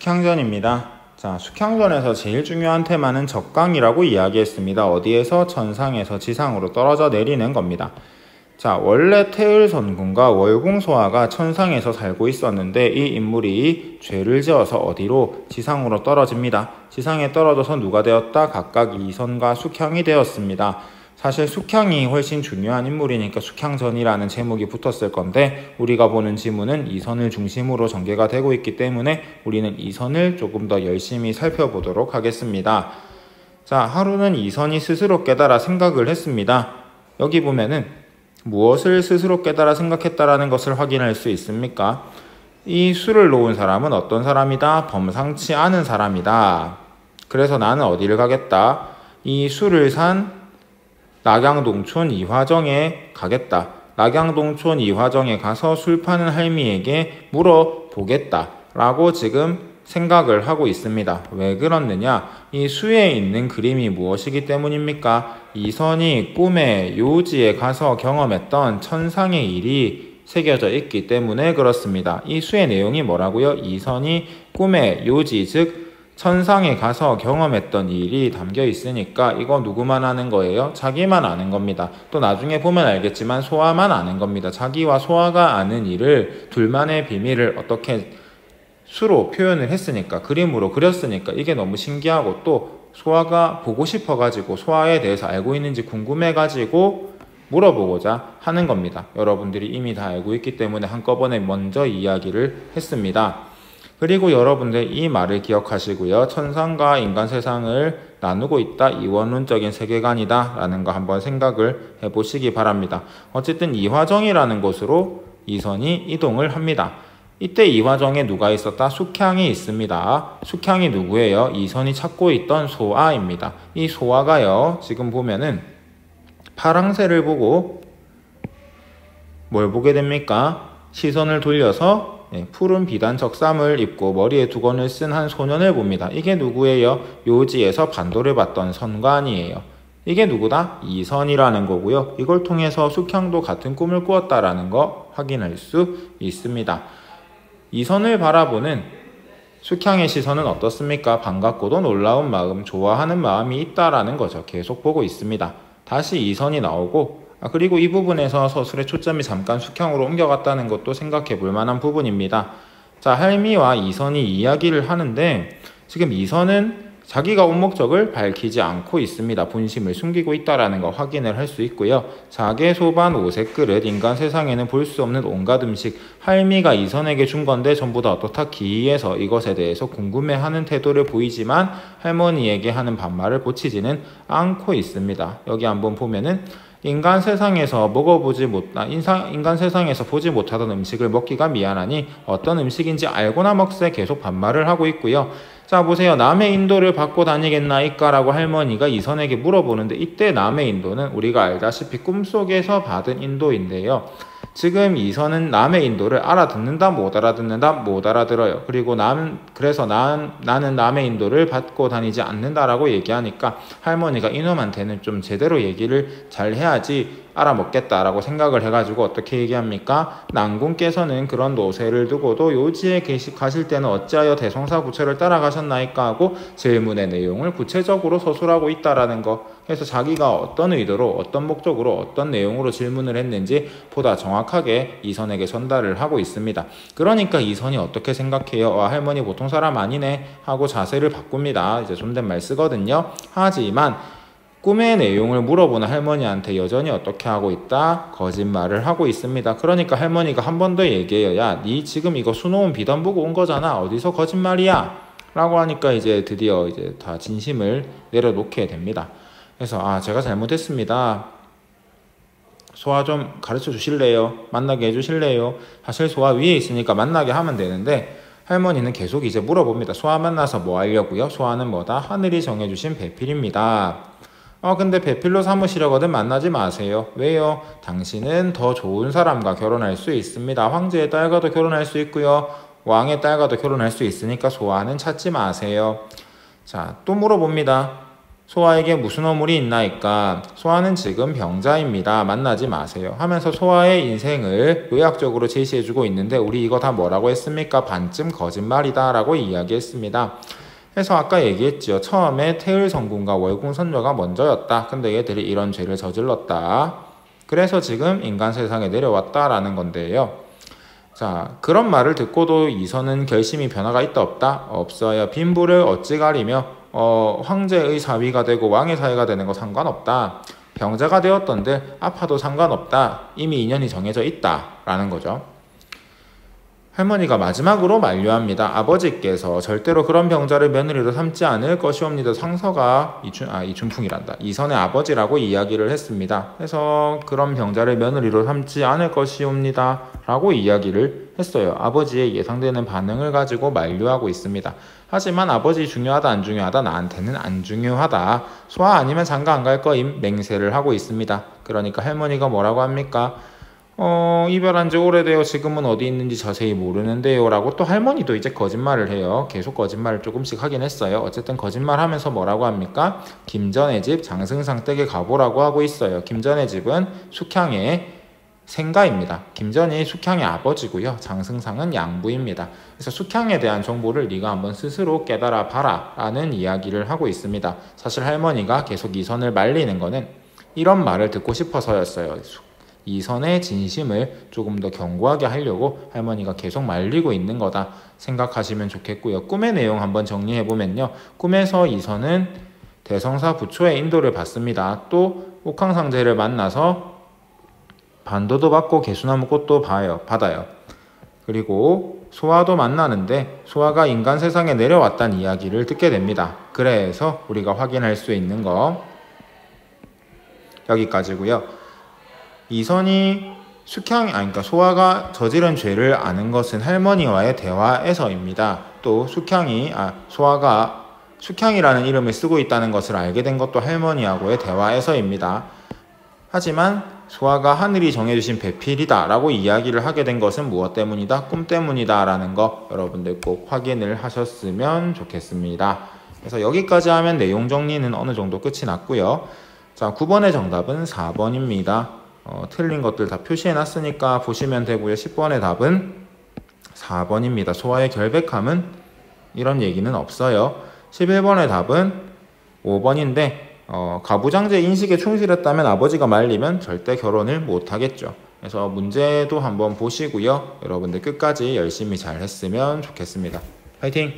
숙향전입니다. 자, 숙향전에서 제일 중요한 테마는 적강이라고 이야기했습니다. 어디에서? 천상에서 지상으로 떨어져 내리는 겁니다. 자, 원래 태을선군과 월공소화가 천상에서 살고 있었는데 이 인물이 죄를 지어서 어디로? 지상으로 떨어집니다. 지상에 떨어져서 누가 되었다? 각각 이선과 숙향이 되었습니다. 사실 숙향이 훨씬 중요한 인물이니까 숙향전이라는 제목이 붙었을 건데 우리가 보는 지문은 이선을 중심으로 전개가 되고 있기 때문에 우리는 이선을 조금 더 열심히 살펴보도록 하겠습니다. 자, 하루는 이선이 스스로 깨달아 생각을 했습니다. 여기 보면은 무엇을 스스로 깨달아 생각했다라는 것을 확인할 수 있습니까? 이 술을 놓은 사람은 어떤 사람이다? 범상치 않은 사람이다. 그래서 나는 어디를 가겠다? 이 술을 산 낙양동촌 이화정에 가겠다. 낙양동촌 이화정에 가서 술 파는 할미에게 물어보겠다 라고 지금 생각을 하고 있습니다. 왜 그렇느냐? 이 수에 있는 그림이 무엇이기 때문입니까? 이선이 꿈에 요지에 가서 경험했던 천상의 일이 새겨져 있기 때문에 그렇습니다. 이 수의 내용이 뭐라고요? 이선이 꿈에 요지, 즉 천상에 가서 경험했던 일이 담겨 있으니까 이거 누구만 아는 거예요? 자기만 아는 겁니다. 또 나중에 보면 알겠지만 소아만 아는 겁니다. 자기와 소아가 아는 일을, 둘만의 비밀을 어떻게 수로 표현을 했으니까, 그림으로 그렸으니까 이게 너무 신기하고, 또 소아가 보고 싶어가지고 소아에 대해서 알고 있는지 궁금해가지고 물어보고자 하는 겁니다. 여러분들이 이미 다 알고 있기 때문에 한꺼번에 먼저 이야기를 했습니다. 그리고 여러분들 이 말을 기억하시고요. 천상과 인간 세상을 나누고 있다. 이원론적인 세계관이다. 라는 거 한번 생각을 해보시기 바랍니다. 어쨌든 이화정이라는 곳으로 이선이 이동을 합니다. 이때 이화정에 누가 있었다? 숙향이 있습니다. 숙향이 누구예요? 이선이 찾고 있던 소아입니다. 이 소아가요, 지금 보면은 파랑새를 보고 뭘 보게 됩니까? 시선을 돌려서 푸른 비단 적삼을 입고 머리에 두건을 쓴 한 소년을 봅니다. 이게 누구예요? 요지에서 반도를 받던 선관이에요. 이게 누구다? 이선이라는 거고요. 이걸 통해서 숙향도 같은 꿈을 꾸었다라는 거 확인할 수 있습니다. 이선을 바라보는 숙향의 시선은 어떻습니까? 반갑고도 놀라운 마음, 좋아하는 마음이 있다라는 거죠. 계속 보고 있습니다. 다시 이선이 나오고, 그리고 이 부분에서 서술의 초점이 잠깐 숙향으로 옮겨갔다는 것도 생각해 볼 만한 부분입니다. 자, 할미와 이선이 이야기를 하는데 지금 이선은 자기가 온 목적을 밝히지 않고 있습니다. 본심을 숨기고 있다는 거 확인을 할 수 있고요. 자개, 소반, 오색 그릇, 인간 세상에는 볼 수 없는 온갖 음식, 할미가 이선에게 준 건데 전부 다 어떻다? 기이해서 이것에 대해서 궁금해하는 태도를 보이지만 할머니에게 하는 반말을 고치지는 않고 있습니다. 여기 한번 보면은 인간 세상에서 인간 세상에서 보지 못하던 음식을 먹기가 미안하니 어떤 음식인지 알고나 먹세 계속 반말을 하고 있고요. 자, 보세요. 남의 인도를 받고 다니겠나이까? 라고 할머니가 이선에게 물어보는데 이때 남의 인도는 우리가 알다시피 꿈속에서 받은 인도인데요. 지금 이선은 남의 인도를 알아듣는다, 못 알아듣는다, 못 알아들어요. 그리고 그래서 나는 남의 인도를 받고 다니지 않는다라고 얘기하니까 할머니가 이놈한테는 좀 제대로 얘기를 잘 해야지 알아먹겠다라고 생각을 해가지고 어떻게 얘기합니까? 난군께서는 그런 노쇠를 두고도 요지에 가실 때는 어찌하여 대성사부처를 따라가셨나이까? 하고 질문의 내용을 구체적으로 서술하고 있다라는 거. 그래서 자기가 어떤 의도로, 어떤 목적으로, 어떤 내용으로 질문을 했는지 보다 정확하게 이선에게 전달을 하고 있습니다. 그러니까 이선이 어떻게 생각해요? 할머니 보통 사람 아니네 하고 자세를 바꿉니다. 이제 존댓말 쓰거든요. 하지만 꿈의 내용을 물어보는 할머니한테 여전히 어떻게 하고 있다? 거짓말을 하고 있습니다. 그러니까 할머니가 한 번 더 얘기해요. 야, 니 지금 이거 수놓은 비단 보고 온 거잖아. 어디서 거짓말이야? 라고 하니까 이제 드디어 이제 다 진심을 내려놓게 됩니다. 그래서 제가 잘못했습니다. 소아 좀 가르쳐 주실래요? 만나게 해주실래요? 사실 소아 위에 있으니까 만나게 하면 되는데 할머니는 계속 이제 물어봅니다. 소아 만나서 뭐 하려고요? 소아는 뭐다? 하늘이 정해주신 배필입니다. 근데 배필로 삼으시려거든 만나지 마세요. 왜요? 당신은 더 좋은 사람과 결혼할 수 있습니다. 황제의 딸과도 결혼할 수 있고요. 왕의 딸과도 결혼할 수 있으니까 소아는 찾지 마세요. 자, 또 물어봅니다. 소아에게 무슨 어물이 있나이까? 소아는 지금 병자입니다. 만나지 마세요. 하면서 소아의 인생을 요약적으로 제시해주고 있는데 우리 이거 다 뭐라고 했습니까? 반쯤 거짓말이다 라고 이야기했습니다. 그래서 아까 얘기했죠. 처음에 태을성군과 월궁선녀가 먼저였다. 근데 얘들이 이런 죄를 저질렀다. 그래서 지금 인간 세상에 내려왔다라는 건데요. 자, 그런 말을 듣고도 이선은 결심이 변화가 있다 없다? 없어요. 빈부를 어찌 가리며 황제의 사위가 되고 왕의 사위가 되는 거 상관없다. 병자가 되었던들 아파도 상관없다. 이미 인연이 정해져 있다라는 거죠. 할머니가 마지막으로 만류합니다. 아버지께서 절대로 그런 병자를 며느리로 삼지 않을 것이옵니다. 상서가 이춘풍이란다. 이선의 아버지라고 이야기를 했습니다. 그래서 그런 병자를 며느리로 삼지 않을 것이옵니다. 라고 이야기를 했어요. 아버지의 예상되는 반응을 가지고 만류하고 있습니다. 하지만 아버지 중요하다 안 중요하다? 나한테는 안 중요하다. 소아 아니면 장가 안 갈 거임 맹세를 하고 있습니다. 그러니까 할머니가 뭐라고 합니까? 이별한 지 오래되어 지금은 어디 있는지 자세히 모르는데요 라고 또 할머니도 이제 거짓말을 해요. 계속 거짓말을 조금씩 하긴 했어요. 어쨌든 거짓말 하면서 뭐라고 합니까? 김전의 집 장승상 댁에 가보라고 하고 있어요. 김전의 집은 숙향의 생가입니다. 김전이 숙향의 아버지고요. 장승상은 양부입니다. 그래서 숙향에 대한 정보를 네가 한번 스스로 깨달아 봐라 라는 이야기를 하고 있습니다. 사실 할머니가 계속 이선을 말리는 거는 이런 말을 듣고 싶어서였어요. 이선의 진심을 조금 더 견고하게 하려고 할머니가 계속 말리고 있는 거다 생각하시면 좋겠고요. 꿈의 내용 한번 정리해보면요. 꿈에서 이선은 대성사 부초의 인도를 받습니다. 또 옥황상제를 만나서 반도도 받고 개수나무 꽃도 받아요. 그리고 소아도 만나는데 소아가 인간 세상에 내려왔다는 이야기를 듣게 됩니다. 그래서 우리가 확인할 수 있는 거 여기까지고요. 이선이 그러니까 소아가 저지른 죄를 아는 것은 할머니와의 대화에서입니다. 또 소아가 숙향이라는 이름을 쓰고 있다는 것을 알게 된 것도 할머니하고의 대화에서입니다. 하지만 소아가 하늘이 정해주신 배필이다 라고 이야기를 하게 된 것은 무엇 때문이다? 꿈 때문이다 라는 거 여러분들 꼭 확인을 하셨으면 좋겠습니다. 그래서 여기까지 하면 내용 정리는 어느 정도 끝이 났고요. 자, 9번의 정답은 4번입니다. 틀린 것들 다 표시해 놨으니까 보시면 되고요. 10번의 답은 4번입니다. 소아의 결백함은 이런 얘기는 없어요. 11번의 답은 5번인데 가부장제 인식에 충실했다면 아버지가 말리면 절대 결혼을 못하겠죠. 그래서 문제도 한번 보시고요. 여러분들 끝까지 열심히 잘 했으면 좋겠습니다. 화이팅!